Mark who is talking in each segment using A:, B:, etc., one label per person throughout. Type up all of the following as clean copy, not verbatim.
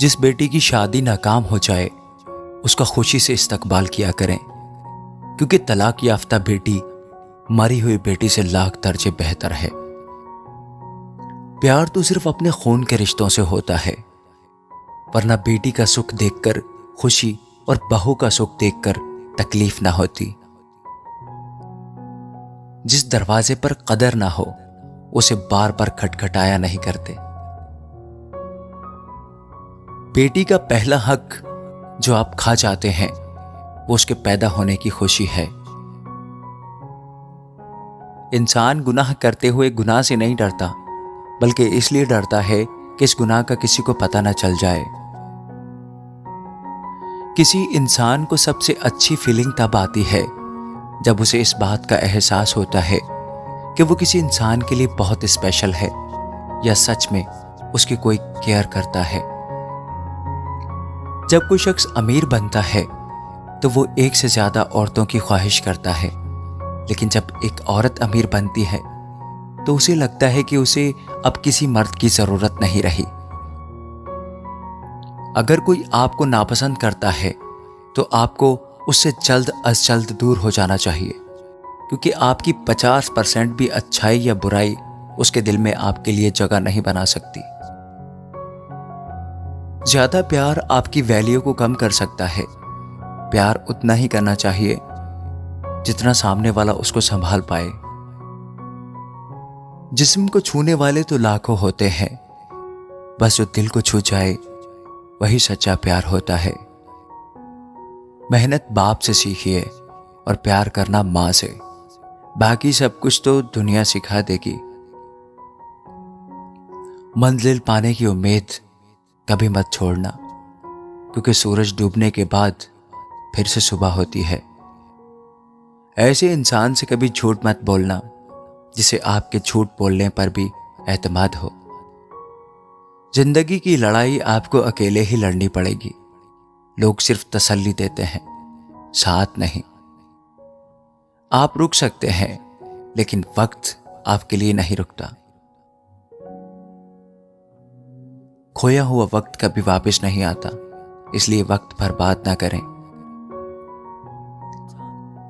A: जिस बेटी की शादी नाकाम हो जाए उसका खुशी से इस्तकबाल किया करें, क्योंकि तलाक याफ्ता बेटी मरी हुई बेटी से लाख दर्जे बेहतर है। प्यार तो सिर्फ अपने खून के रिश्तों से होता है, वरना बेटी का सुख देखकर खुशी और बहू का सुख देखकर तकलीफ ना होती। जिस दरवाजे पर कदर ना हो उसे बार बार खटखटाया नहीं करते। बेटी का पहला हक जो आप खा जाते हैं वो उसके पैदा होने की खुशी है। इंसान गुनाह करते हुए गुनाह से नहीं डरता, बल्कि इसलिए डरता है कि इस गुनाह का किसी को पता ना चल जाए। किसी इंसान को सबसे अच्छी फीलिंग तब आती है जब उसे इस बात का एहसास होता है कि वो किसी इंसान के लिए बहुत स्पेशल है या सच में उसकी कोई केयर करता है। जब कोई शख्स अमीर बनता है तो वो एक से ज्यादा औरतों की ख्वाहिश करता है, लेकिन जब एक औरत अमीर बनती है तो उसे लगता है कि उसे अब किसी मर्द की जरूरत नहीं रही। अगर कोई आपको नापसंद करता है तो आपको उससे जल्द अज जल्द दूर हो जाना चाहिए, क्योंकि आपकी 50% भी अच्छाई या बुराई उसके दिल में आपके लिए जगह नहीं बना सकती। ज्यादा प्यार आपकी वैल्यू को कम कर सकता है। प्यार उतना ही करना चाहिए जितना सामने वाला उसको संभाल पाए। जिस्म को छूने वाले तो लाखों होते हैं, बस जो दिल को छू जाए वही सच्चा प्यार होता है। मेहनत बाप से सीखिए और प्यार करना मां से, बाकी सब कुछ तो दुनिया सिखा देगी। मंजिल पाने की उम्मीद कभी मत छोड़ना, क्योंकि सूरज डूबने के बाद फिर से सुबह होती है। ऐसे इंसान से कभी झूठ मत बोलना जिसे आपके झूठ बोलने पर भी एतमाद हो। जिंदगी की लड़ाई आपको अकेले ही लड़नी पड़ेगी। लोग सिर्फ तसल्ली देते हैं, साथ नहीं। आप रुक सकते हैं, लेकिन वक्त आपके लिए नहीं रुकता। खोया हुआ वक्त कभी वापस नहीं आता, इसलिए वक्त बर्बाद ना करें।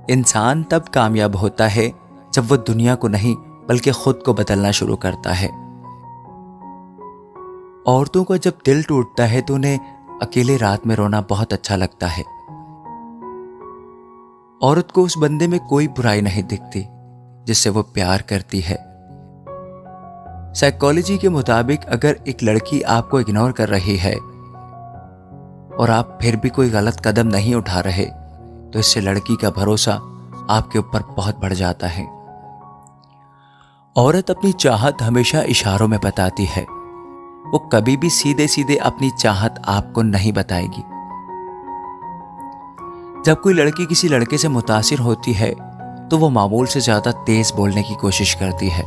A: इंसान तब कामयाब होता है जब वो दुनिया को नहीं बल्कि खुद को बदलना शुरू करता है। औरतों का जब दिल टूटता है तो उन्हें अकेले रात में रोना बहुत अच्छा लगता है। औरत को उस बंदे में कोई बुराई नहीं दिखती जिससे वो प्यार करती है। साइकोलॉजी के मुताबिक अगर एक लड़की आपको इग्नोर कर रही है और आप फिर भी कोई गलत कदम नहीं उठा रहे, तो इससे लड़की का भरोसा आपके ऊपर बहुत बढ़ जाता है। औरत अपनी चाहत हमेशा इशारों में बताती है, वो कभी भी सीधे सीधे अपनी चाहत आपको नहीं बताएगी। जब कोई लड़की किसी लड़के से मुतासिर होती है तो वो मामूल से ज्यादा तेज बोलने की कोशिश करती है।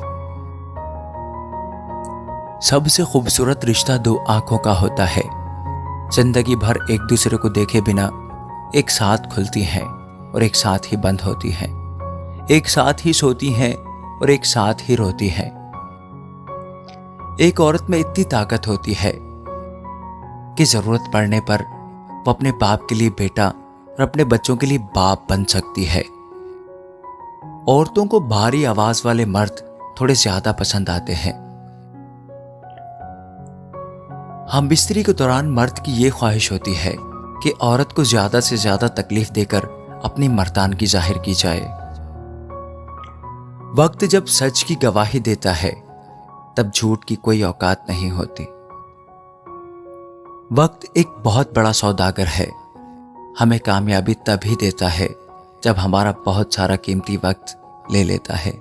A: सबसे खूबसूरत रिश्ता दो आंखों का होता है। जिंदगी भर एक दूसरे को देखे बिना एक साथ खुलती हैं और एक साथ ही बंद होती हैं, एक साथ ही सोती हैं और एक साथ ही रोती हैं। एक औरत में इतनी ताकत होती है कि जरूरत पड़ने पर वो अपने बाप के लिए बेटा और अपने बच्चों के लिए बाप बन सकती है। औरतों को भारी आवाज वाले मर्द थोड़े ज्यादा पसंद आते हैं। हम बिस्तरी के दौरान मर्द की यह ख्वाहिश होती है कि औरत को ज्यादा से ज्यादा तकलीफ देकर अपनी मर्दानगी जाहिर की जाए। वक्त जब सच की गवाही देता है तब झूठ की कोई औकात नहीं होती। वक्त एक बहुत बड़ा सौदागर है। हमें कामयाबी तभी देता है जब हमारा बहुत सारा कीमती वक्त ले लेता है।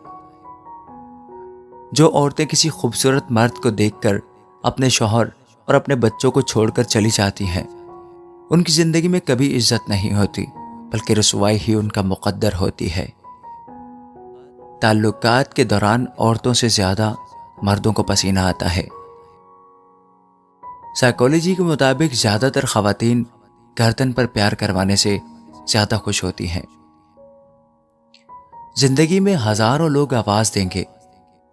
A: जो औरतें किसी खूबसूरत मर्द को देखकर अपने शौहर और अपने बच्चों को छोड़कर चली जाती हैं, उनकी जिंदगी में कभी इज्जत नहीं होती, बल्कि रुसवाई ही उनका मुकद्दर होती है। ताल्लुकात के दौरान औरतों से ज्यादा मर्दों को पसीना आता है। साइकोलॉजी के मुताबिक ज्यादातर खवातीन गर्दन पर प्यार करवाने से ज्यादा खुश होती हैं। जिंदगी में हजारों लोग आवाज देंगे,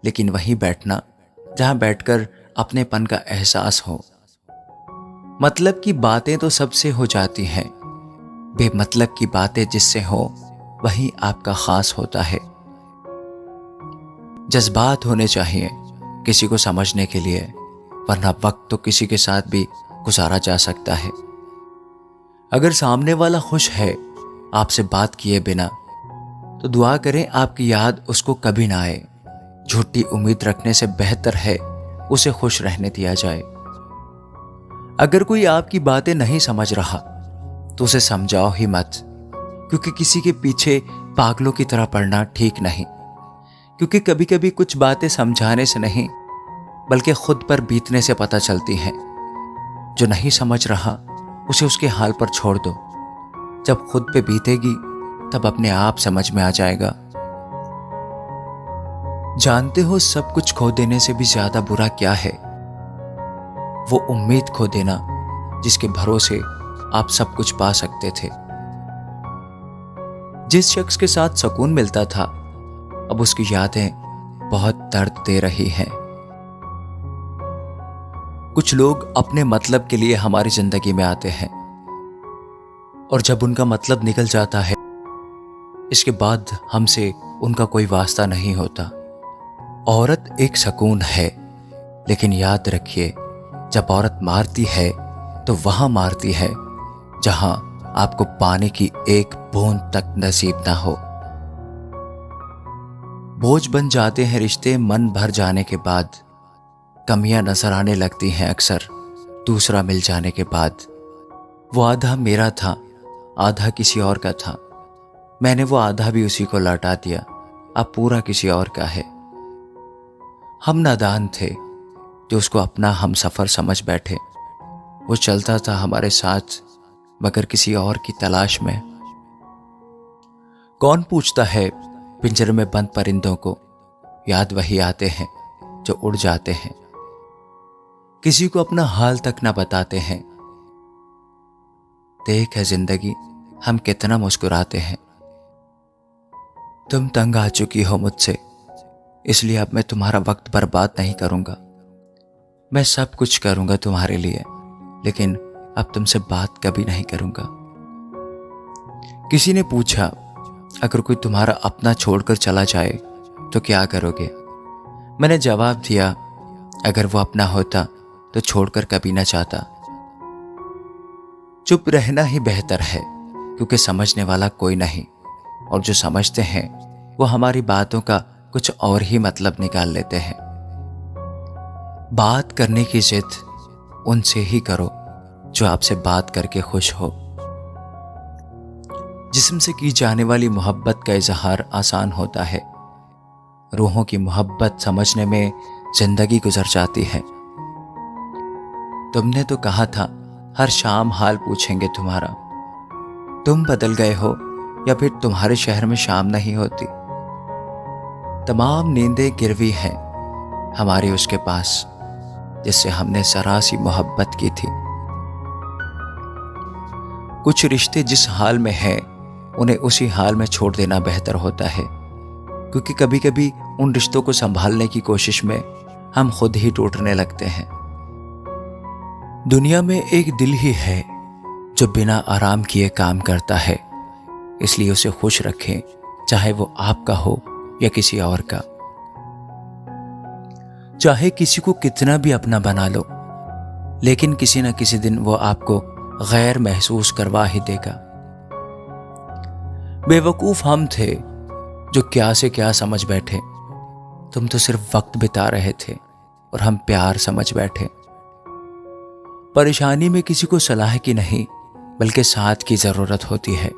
A: लेकिन वहीं बैठना जहां बैठकर अपनेपन का एहसास हो। मतलब की बातें तो सबसे हो जाती हैं, बेमतलब की बातें जिससे हो वही आपका खास होता है। जज्बात होने चाहिए किसी को समझने के लिए, वरना वक्त तो किसी के साथ भी गुजारा जा सकता है। अगर सामने वाला खुश है आपसे बात किए बिना, तो दुआ करें आपकी याद उसको कभी ना आए। झूठी उम्मीद रखने से बेहतर है उसे खुश रहने दिया जाए। अगर कोई आपकी बातें नहीं समझ रहा तो उसे समझाओ ही मत, क्योंकि किसी के पीछे पागलों की तरह पड़ना ठीक नहीं। क्योंकि कभी कभी कुछ बातें समझाने से नहीं बल्कि खुद पर बीतने से पता चलती हैं। जो नहीं समझ रहा उसे उसके हाल पर छोड़ दो, जब खुद पे बीतेगी तब अपने आप समझ में आ जाएगा। जानते हो सब कुछ खो देने से भी ज्यादा बुरा क्या है? वो उम्मीद खो देना जिसके भरोसे आप सब कुछ पा सकते थे। जिस शख्स के साथ सुकून मिलता था अब उसकी यादें बहुत दर्द दे रही हैं। कुछ लोग अपने मतलब के लिए हमारी जिंदगी में आते हैं और जब उनका मतलब निकल जाता है, इसके बाद हमसे उनका कोई वास्ता नहीं होता। औरत एक सुकून है, लेकिन याद रखिए जब औरत मारती है तो वहां मारती है जहां आपको पाने की एक बूंद तक नसीब ना हो। बोझ बन जाते हैं रिश्ते मन भर जाने के बाद। कमियां नजर आने लगती हैं अक्सर दूसरा मिल जाने के बाद। वो आधा मेरा था, आधा किसी और का था। मैंने वो आधा भी उसी को लौटा दिया, अब पूरा किसी और का है। हम नादान थे जो उसको अपना हम सफर समझ बैठे। वो चलता था हमारे साथ मगर किसी और की तलाश में। कौन पूछता है पिंजरे में बंद परिंदों को, याद वही आते हैं जो उड़ जाते हैं। किसी को अपना हाल तक ना बताते हैं। देख है जिंदगी हम कितना मुस्कुराते हैं। तुम तंग आ चुकी हो मुझसे, इसलिए अब मैं तुम्हारा वक्त बर्बाद नहीं करूंगा। मैं सब कुछ करूंगा तुम्हारे लिए, लेकिन अब तुमसे बात कभी नहीं करूंगा। किसी ने पूछा अगर कोई तुम्हारा अपना छोड़कर चला जाए तो क्या करोगे? मैंने जवाब दिया अगर वो अपना होता तो छोड़कर कभी ना चाहता। चुप रहना ही बेहतर है, क्योंकि समझने वाला कोई नहीं, और जो समझते हैं वो हमारी बातों का कुछ और ही मतलब निकाल लेते हैं। बात करने की जिद उनसे ही करो जो आपसे बात करके खुश हो। जिस्म से की जाने वाली मोहब्बत का इजहार आसान होता है, रूहों की मोहब्बत समझने में जिंदगी गुजर जाती है। तुमने तो कहा था हर शाम हाल पूछेंगे तुम्हारा। तुम बदल गए हो या फिर तुम्हारे शहर में शाम नहीं होती। तमाम नींदें गिरवी हैं हमारी उसके पास जिससे हमने जरा सी मोहब्बत की थी। कुछ रिश्ते जिस हाल में हैं उन्हें उसी हाल में छोड़ देना बेहतर होता है, क्योंकि कभी कभी उन रिश्तों को संभालने की कोशिश में हम खुद ही टूटने लगते हैं। दुनिया में एक दिल ही है जो बिना आराम किए काम करता है, इसलिए उसे खुश रखें, चाहे वो आपका हो या किसी और का। चाहे किसी को कितना भी अपना बना लो, लेकिन किसी न किसी दिन वो आपको गैर महसूस करवा ही देगा। बेवकूफ हम थे जो क्या से क्या समझ बैठे। तुम तो सिर्फ वक्त बिता रहे थे और हम प्यार समझ बैठे। परेशानी में किसी को सलाह की नहीं बल्कि साथ की जरूरत होती है।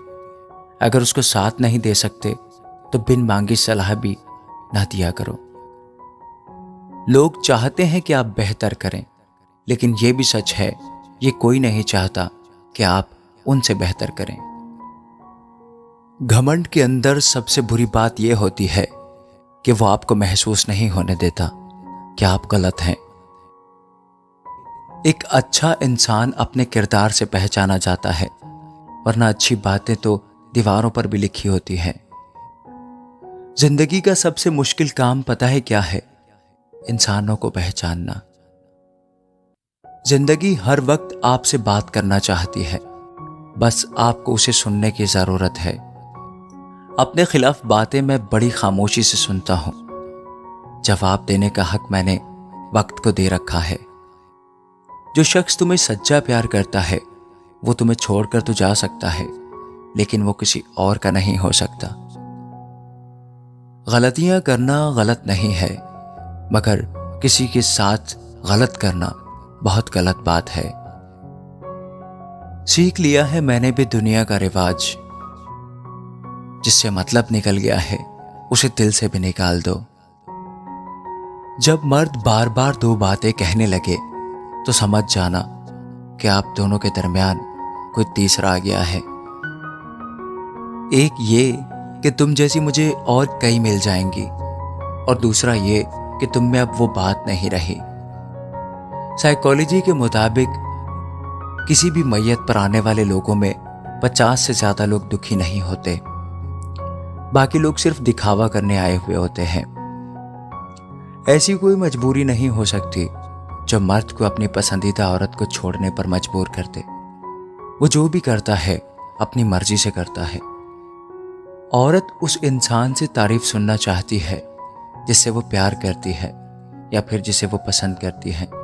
A: अगर उसको साथ नहीं दे सकते तो बिन मांगी सलाह भी ना दिया करो। लोग चाहते हैं कि आप बेहतर करें, लेकिन यह भी सच है ये कोई नहीं चाहता कि आप उनसे बेहतर करें। घमंड के अंदर सबसे बुरी बात यह होती है कि वो आपको महसूस नहीं होने देता कि आप गलत हैं। एक अच्छा इंसान अपने किरदार से पहचाना जाता है, वरना अच्छी बातें तो दीवारों पर भी लिखी होती हैं। जिंदगी का सबसे मुश्किल काम पता है क्या है? इंसानों को पहचानना। जिंदगी हर वक्त आपसे बात करना चाहती है, बस आपको उसे सुनने की जरूरत है। अपने खिलाफ बातें मैं बड़ी खामोशी से सुनता हूं। जवाब देने का हक मैंने वक्त को दे रखा है। जो शख्स तुम्हें सच्चा प्यार करता है वो तुम्हें छोड़कर तो जा सकता है, लेकिन वो किसी और का नहीं हो सकता। गलतियां करना गलत नहीं है, मगर किसी के साथ गलत करना बहुत गलत बात है। सीख लिया है मैंने भी दुनिया का रिवाज, जिससे मतलब निकल गया है उसे दिल से भी निकाल दो। जब मर्द बार बार दो बातें कहने लगे तो समझ जाना कि आप दोनों के दरमियान कोई तीसरा आ गया है। एक ये कि तुम जैसी मुझे और कई मिल जाएंगी, और दूसरा ये कि तुम में अब वो बात नहीं रही। साइकोलॉजी के मुताबिक किसी भी मैयत पर आने वाले लोगों में 50 से ज्यादा लोग दुखी नहीं होते, बाकी लोग सिर्फ दिखावा करने आए हुए होते हैं। ऐसी कोई मजबूरी नहीं हो सकती जो मर्द को अपनी पसंदीदा औरत को छोड़ने पर मजबूर कर दे। वो जो भी करता है अपनी मर्जी से करता है। औरत उस इंसान से तारीफ सुनना चाहती है जिससे वो प्यार करती है या फिर जिसे वो पसंद करती है।